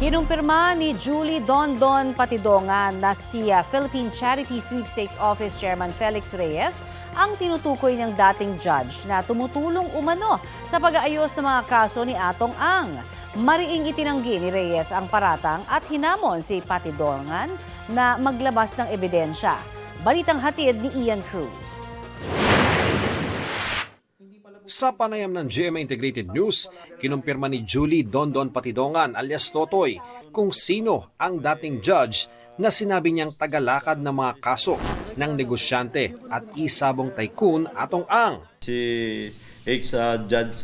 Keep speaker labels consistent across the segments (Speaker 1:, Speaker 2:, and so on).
Speaker 1: Kinumpirma ni Julie Dondon Patidongan na si Philippine Charity Sweepstakes Office Chairman Felix Reyes ang tinutukoy ng dating judge na tumutulong umano sa pag-aayos ng mga kaso ni Atong Ang. Mariing itinanggi ni Reyes ang paratang at hinamon si Patidongan na maglabas ng ebidensya. Balitang hatid ni Ian Cruz.
Speaker 2: Sa panayam ng GMA Integrated News, kinumpirma ni Julie Dondon Patidongan alias Totoy kung sino ang dating judge na sinabi niyang tagalakad ng mga kaso ng negosyante at isabong tycoon Atong Ang.
Speaker 3: Si ex-judge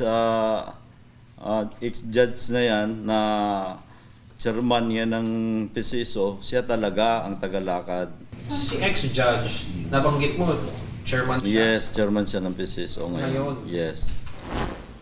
Speaker 3: na yan na chairman yan ng PCSO, siya talaga ang tagalakad.
Speaker 2: Si ex-judge, nabanggit mo, chairman siya?
Speaker 3: Yes, chairman siya ng PCSO ngayon. Yes.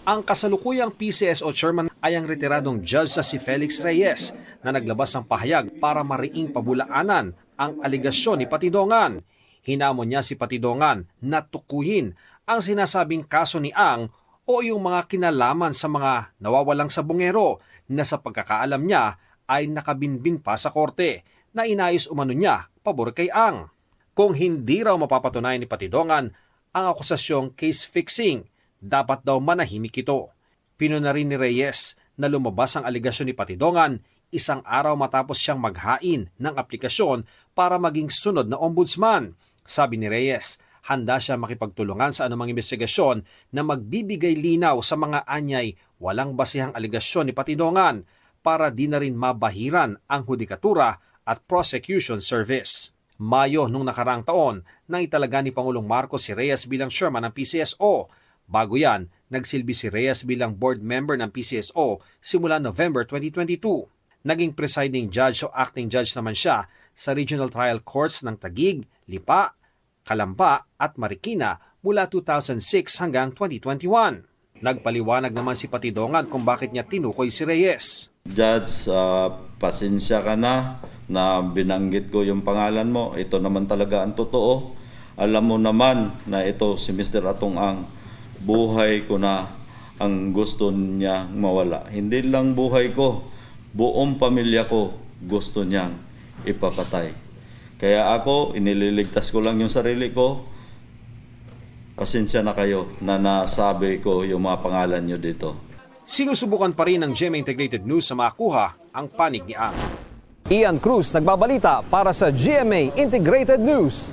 Speaker 2: Ang kasalukuyang PCSO chairman ay ang retiradong judge na si Felix Reyes na naglabas ng pahayag para mariing pabulaanan ang aligasyon ni Patidongan. Hinamon niya si Patidongan na tukuyin ang sinasabing kaso ni Ang o yung mga kinalaman sa mga nawawalang sabungero na sa pagkakaalam niya ay nakabinbin pa sa korte na inayos umano niya pabor kay Ang. Kung hindi raw mapapatunayan ni Patidongan ang akusasyong case fixing, dapat daw manahimik ito. Pinuna rin ni Reyes na lumabas ang aligasyon ni Patidongan isang araw matapos siyang maghain ng aplikasyon para maging sunod na ombudsman. Sabi ni Reyes, handa siya makipagtulungan sa anumang investigasyon na magbibigay linaw sa mga anyay walang basihang aligasyon ni Patidongan para di na rin mabahiran ang hudikatura at prosecution service. Mayo nung nakaraang taon nang italaga ni Pangulong Marcos si Reyes bilang chairman ng PCSO. Bago yan, nagsilbi si Reyes bilang board member ng PCSO simula November 2022. Naging presiding judge o acting judge naman siya sa Regional Trial Courts ng Taguig, Lipa, Calamba at Marikina mula 2006 hanggang 2021. Nagpaliwanag naman si Patidongan kung bakit niya tinukoy si Reyes.
Speaker 3: Judge, pasensya ka na binanggit ko yung pangalan mo. Ito naman talaga ang totoo. Alam mo naman na ito si Mr. Atong Ang. Buhay ko na ang gusto niya mawala. Hindi lang buhay ko, buong pamilya ko gusto niyang ipapatay. Kaya ako, inililigtas ko lang yung sarili ko. Pasensya na kayo na nasabi ko yung mga pangalan nyo dito.
Speaker 2: Sinusubukan pa rin ng GMA Integrated News sa makuha ang panig ni Ang.
Speaker 4: Ian Cruz nagbabalita para sa GMA Integrated News.